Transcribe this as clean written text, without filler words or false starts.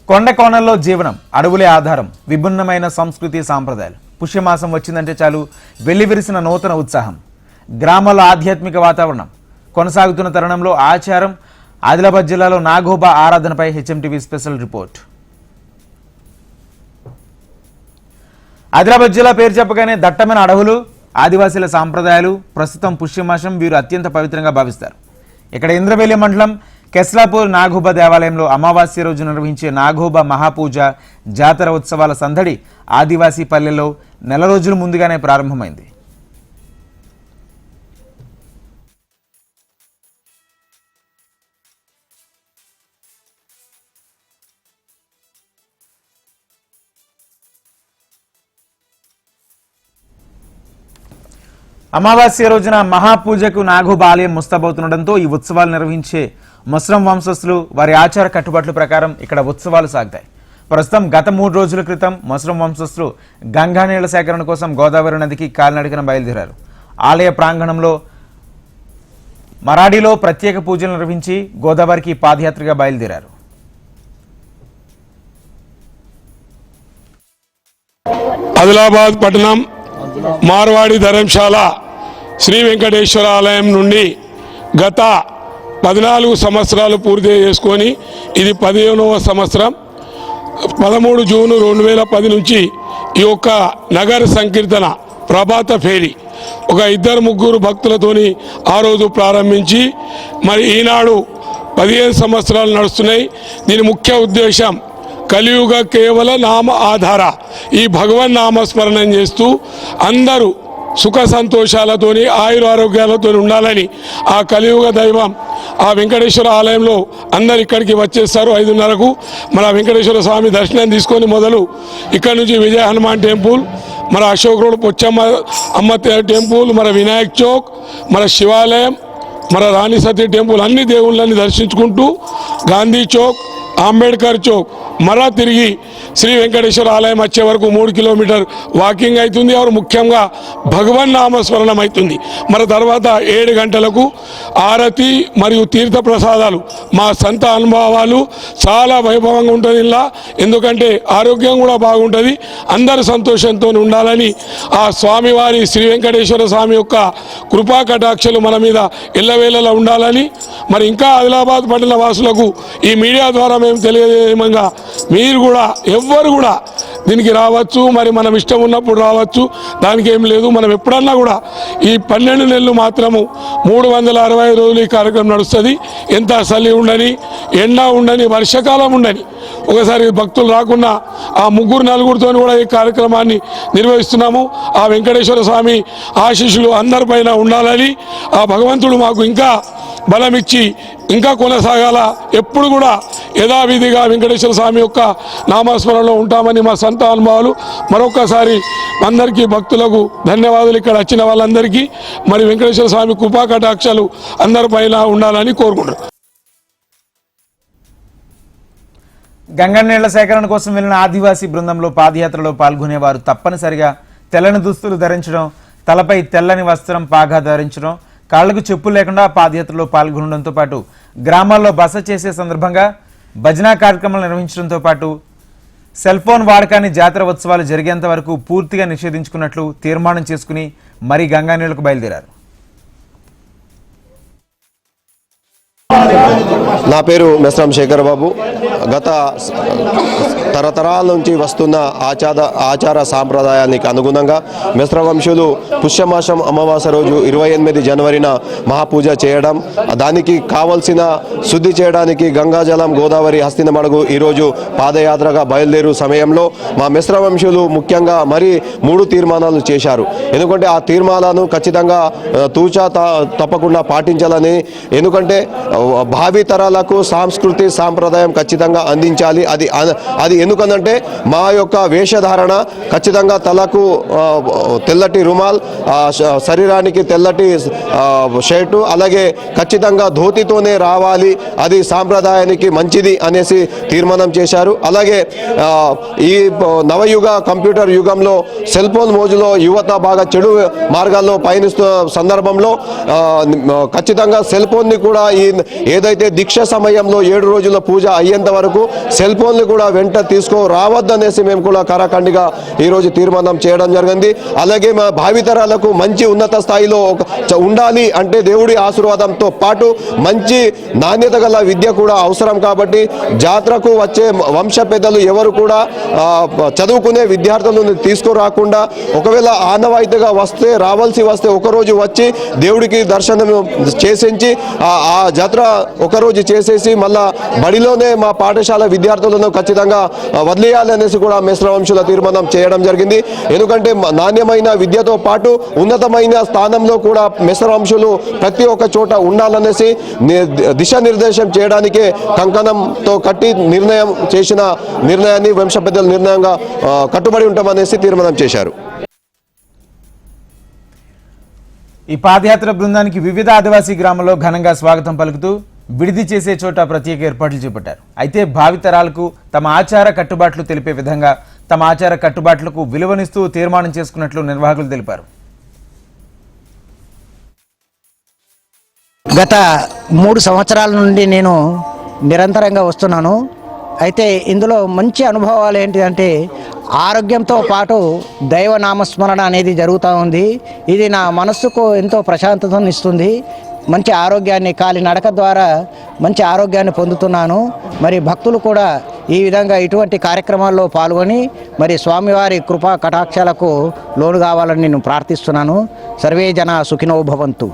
కొండ కోణంలో జీవనం, అడవులే ఆధారం, విభిన్నమైన సంస్కృతి సాంప్రదాయాలు. పుష్యమాసం వచ్చిందంటే చాలు వెల్లివిరిసిన నూతన ఉత్సాహం. గ్రామాల్లో ఆధ్యాత్మిక వాతావరణం కొనసాగుతున్న తరుణంలో ఆచారం. ఆదిలాబాద్ జిల్లాలో నాగోబా ఆరాధనపై హెచ్ఎంటీవీ స్పెషల్ రిపోర్ట్. ఆదిలాబాద్ జిల్లా పేరు చెప్పగానే దట్టమైన అడవులు, ఆదివాసీల సాంప్రదాయాలు. ప్రస్తుతం పుష్యమాసం వీరు అత్యంత పవిత్రంగా భావిస్తారు. ఇక్కడ ఇంద్రవెల్లి మండలం కెస్లాపూర్ నాగోబా దేవాలయంలో అమావాస్య రోజు నిర్వహించే నాగోబా మహాపూజ జాతర ఉత్సవాల సందడి ఆదివాసీ పల్లెల్లో నెల రోజుల ముందుగానే ప్రారంభమైంది. అమావాస్య రోజున మహాపూజకు నాగోబా ఆలయం ముస్తాబవుతుండటంతో ఈ ఉత్సవాలు నిర్వహించే ముస్లిం వంశస్థులు వారి ఆచార కట్టుబాట్ల ప్రకారం ఇక్కడ ఉత్సవాలు సాగుతాయి. ప్రస్తుతం గత 3 రోజుల క్రితం ముస్లిం వంశస్థులు గంగా నీళ్ల సేకరణ కోసం గోదావరి నదికి కాలినడకన బయలుదేరారు. ఆలయ ప్రాంగణంలో మరాఠీలో ప్రత్యేక పూజలు నిర్వహించి గోదావరికి పాదయాత్రగా బయలుదేరారు. ఆదిలాబాద్ పట్టణం మార్వాడి ధర్మశాల శ్రీ వెంకటేశ్వర ఆలయం నుండి గత 14 సంవత్సరాలు పూర్తి చేసుకొని ఇది 15వ సంవత్సరం. 13 జూన్ 2010 నుంచి ఈ యొక్క నగర సంకీర్తన ప్రభాత ఫేరీ ఒక 2-3 భక్తులతోని ఆ రోజు ప్రారంభించి మరి ఈనాడు 15 సంవత్సరాలు నడుస్తున్నాయి. దీని ముఖ్య ఉద్దేశం కలియుగ కేవల నామ ఆధార, ఈ భగవన్ నామస్మరణం చేస్తూ అందరూ సుఖ సంతోషాలతోని ఆయురారోగ్యాలతో ఉండాలని ఆ కలియుగ దైవం ఆ వెంకటేశ్వర ఆలయంలో అందరు ఇక్కడికి వచ్చేస్తారు. 5:30కు మన వెంకటేశ్వర స్వామి దర్శనం తీసుకొని మొదలు ఇక్కడ నుంచి విజయ హనుమాన్ టెంపుల్, మన అశోక్ రోడ్ పొచ్చమ్మ అమ్మ టెంపుల్, మన వినాయక్ చౌక్, మన శివాలయం, మన రాణి సతీ టెంపుల్ అన్ని దేవుళ్ళని దర్శించుకుంటూ గాంధీ చౌక్, అంబేద్కర్ చౌక్ మరలా తిరిగి శ్రీ వెంకటేశ్వర ఆలయం వచ్చే వరకు 3 కిలోమీటర్ వాకింగ్ అవుతుంది. ఎవరు ముఖ్యంగా భగవన్ నామస్మరణం అవుతుంది. మన తర్వాత 7 గంటలకు ఆరతి మరియు తీర్థ ప్రసాదాలు. మా సొంత అనుభవాలు చాలా వైభవంగా ఉంటుంది ఇలా, ఎందుకంటే ఆరోగ్యం కూడా బాగుంటుంది. అందరు సంతోషంతో ఉండాలని ఆ స్వామివారి శ్రీ వెంకటేశ్వర స్వామి యొక్క కృపా కటాక్షలు మన మీద ఎల్లవేళలా ఉండాలని మరి ఇంకా ఆదిలాబాద్ పట్టణ వాసులకు ఈ మీడియా ద్వారా మేము తెలియజేయమంగా మీరు కూడా ఎవ్వరు కూడా దీనికి రావచ్చు. మరి మనం ఇష్టం ఉన్నప్పుడు రావచ్చు, దానికి ఏం లేదు. మనం ఎప్పుడన్నా కూడా ఈ 12 నెలలు మాత్రము 365 రోజులు ఈ కార్యక్రమం నడుస్తుంది. ఎంత చలి ఉండని, ఎండ ఉండని, వర్షాకాలం ఉండని, ఒకసారి భక్తులు రాకుండా ఆ 3-4 కూడా ఈ కార్యక్రమాన్ని నిర్వహిస్తున్నాము. ఆ వెంకటేశ్వర స్వామి ఆశీస్సులు అందరిపైన ఉండాలని ఆ భగవంతుడు మాకు ఇంకా బలమిచ్చి ఇంకా కొనసాగాల. ఎప్పుడు కూడా యథావిధిగా వెంకటేశ్వర స్వామి యొక్క నామస్మరణలో ఉంటామని మా సొంత అనుభవాలు. మరొకసారి అందరికీ భక్తులకు ధన్యవాదాలు. ఇక్కడ వచ్చిన వాళ్ళందరికీ మరి వెంకటేశ్వర స్వామి కృపా కటాక్షాలు అందరిపైన ఉండాలని కోరుకుంటున్నాను. గంగా నీళ్ల సేకరణ కోసం వెళ్లిన ఆదివాసీ బృందంలో పాదయాత్రలో పాల్గొనేవారు తప్పనిసరిగా తెల్లని దుస్తులు ధరించడం, తలపై తెల్లని వస్త్రం పాగా ధరించడం, కాళ్లకు చెప్పులు లేకుండా పాదయాత్రలో పాల్గొనడంతో పాటు గ్రామాల్లో బస చేసే సందర్భంగా భజనా కార్యక్రమాలు నిర్వహించడంతో పాటు సెల్ ఫోన్ వాడకాన్ని జాతర ఉత్సవాలు జరిగేంత వరకు పూర్తిగా నిషేధించుకున్నట్లు తీర్మానం చేసుకుని మరీ గంగా నీళ్లకు బయలుదేరారు. నా పేరు మెస్రం శేఖర్ బాబు. గత తరతరాల నుంచి వస్తున్న ఆచార సాంప్రదాయానికి అనుగుణంగా మిశ్ర వంశులు పుష్యమాసం అమావాస్య రోజు 28 జనవరిన మహాపూజ చేయడం, దానికి కావలసిన శుద్ధి చేయడానికి గంగాజలం, గోదావరి, హస్తినమడుగు ఈరోజు పాదయాత్రగా బయలుదేరు సమయంలో మా మిశ్ర వంశులు ముఖ్యంగా మరి 3 తీర్మానాలు చేశారు. ఎందుకంటే ఆ తీర్మానాలను ఖచ్చితంగా తూచా తప్పకుండా పాటించాలని, ఎందుకంటే భావి తరాలకు సంస్కృతి సాంప్రదాయం ఖచ్చితంగా అందించాలి. అది ఎందుకంటే మా యొక్క వేషధారణ ఖచ్చితంగా తలకు తెల్లటి రుమాల్, శరీరానికి తెల్లటి షర్టు, అలాగే ఖచ్చితంగా ధోతితోనే రావాలి, అది సాంప్రదాయానికి మంచిది అనేసి తీర్మానం చేశారు. అలాగే ఈ నవయుగ కంప్యూటర్ యుగంలో సెల్ ఫోన్ మోజులో యువత బాగా చెడు మార్గాల్లో పయనిస్తున్న సందర్భంలో ఖచ్చితంగా సెల్ ఫోన్ని కూడా ఏదైతే దీక్ష పరీక్ష సమయంలో 7 రోజుల పూజ అయ్యేంత వరకు సెల్ ఫోన్లు కూడా వెంట రావద్దనేసి మేము కూడా కరాఖండిగా ఈరోజు తీర్మానం చేయడం జరిగింది. అలాగే మా భావితరాలకు మంచి ఉన్నత స్థాయిలో ఉండాలి అంటే దేవుడి ఆశీర్వాదంతో పాటు మంచి నాణ్యత గల విద్య కూడా అవసరం కాబట్టి జాతరకు వచ్చే వంశ పెద్దలు ఎవరు కూడా చదువుకునే విద్యార్థులను తీసుకురాకుండా ఒకవేళ ఆనవాయితీగా రావాల్సి వస్తే ఒకరోజు వచ్చి దేవుడికి దర్శనం చేసించి ఆ జాతర ఒకరోజు చేసేసి మళ్ళా బడిలోనే మా పాఠశాల విద్యార్థులను ఖచ్చితంగా వదిలేయాలనేసి కూడా మిశ్ర వంశుల తీర్మానం చేయడం జరిగింది. ఎందుకంటే నాణ్యమైన విద్యతో పాటు ఉన్నతమైన స్థానంలో కూడా మిశ్ర వంశులు ప్రతి ఒక్క చోట ఉండాలనేసి దిశానిర్దేశం చేయడానికే కంకణంతో కట్టి చేసిన నిర్ణయాన్ని వంశ పెద్దల నిర్ణయంగా కట్టుబడి ఉంటామనేసి తీర్మానం చేశారు. ఈ పాదయాత్ర బృందానికి వివిధ ఆదివాసీ గ్రామాల్లో ఘనంగా స్వాగతం పలుకుతూ విడిది చేసే చోట ప్రత్యేక ఏర్పాట్లు చేపట్టారు. అయితే భావితరాలకు తమ ఆచార కట్టుబాట్లు తెలిపే విధంగా తమ ఆచార కట్టుబాట్లకు విలువనిస్తూ తీర్మానం చేసుకున్నట్లు నిర్వాహకులు తెలిపారు. గత 3 సంవత్సరాల నుండి నేను నిరంతరంగా వస్తున్నాను. అయితే ఇందులో మంచి అనుభవాలు ఏంటిదంటే ఆరోగ్యంతో పాటు దైవ నామస్మరణ అనేది జరుగుతూ ఉంది. ఇది నా మనస్సుకు ఎంతో ప్రశాంతతను ఇస్తుంది. మంచి ఆరోగ్యాన్ని కాలినడక ద్వారా మంచి ఆరోగ్యాన్ని పొందుతున్నాను. మరి భక్తులు కూడా ఈ విధంగా ఇటువంటి కార్యక్రమాల్లో పాల్గొని మరి స్వామివారి కృపా కటాక్షాలకు లోను కావాలని నేను ప్రార్థిస్తున్నాను. సర్వే జన సుఖినో భవంతు.